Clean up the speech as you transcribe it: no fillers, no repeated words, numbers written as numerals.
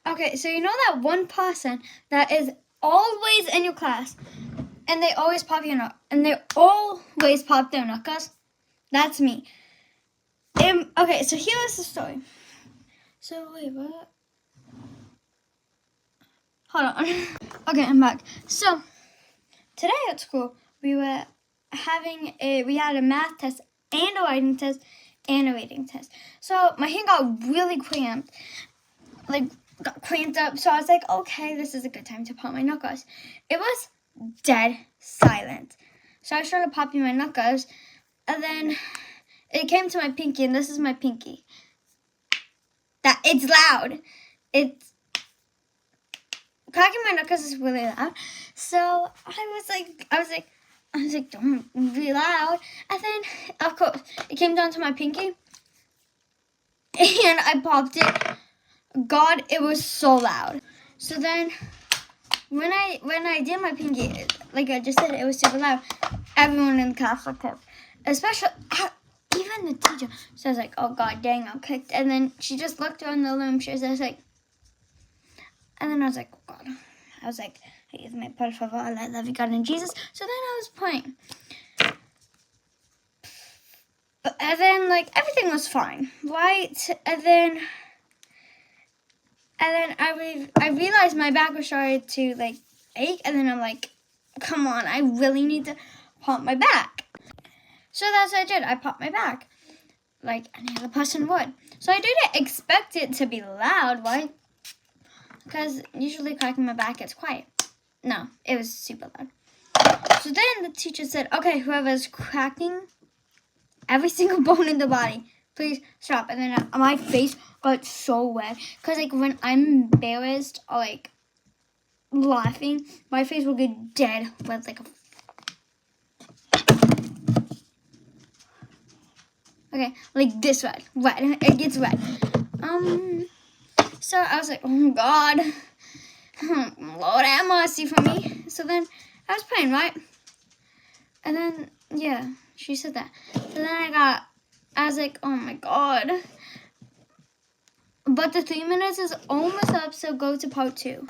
Okay, so you know that one person that is always in your class, and they always pop their knuckles? That's me. Okay, so here is the story. So wait, what? Hold on. Okay, I'm back. So today at school we had a math test and a writing test and a reading test. So my hand got really cramped, got cramped up. So I was like, okay, this is a good time to pop my knuckles. It was dead silent. So I started popping my knuckles, and then it came to my pinky, and this is my pinky. That it's loud. It's cracking my knuckles is really loud. So I was like, don't be loud. And then, of course, it came down to my pinky, and I popped it. God, it was so loud. So then, when I did my pinky, like I just said, it was super loud. Everyone in the class looked up, especially even the teacher. So I was like, oh God, dang, I'm kicked. And then she just looked around the room. She was just like, and then I was like, oh God. I was like, ayúdame, por favor, I love you, God, in Jesus. So then I was praying. And then, like, everything was fine, right? And then I realized my back was starting to, like, ache. And then I'm like, come on, I really need to pop my back. So that's what I did. I popped my back, like any other person would. So I didn't expect it to be loud, right? Because usually cracking my back, it's quiet. No, it was super loud. So then the teacher said, okay, whoever's cracking every single bone in the body, please stop. And then my face got so wet. Because, like, when I'm embarrassed or, like, laughing, my face will get dead wet, like a... Okay, like this red. It gets red. So I was like, oh God, Lord have mercy for me. So then I was praying, right? And then, yeah, she said that. So then I was like, oh my God. But the 3 minutes is almost up, so go to part 2.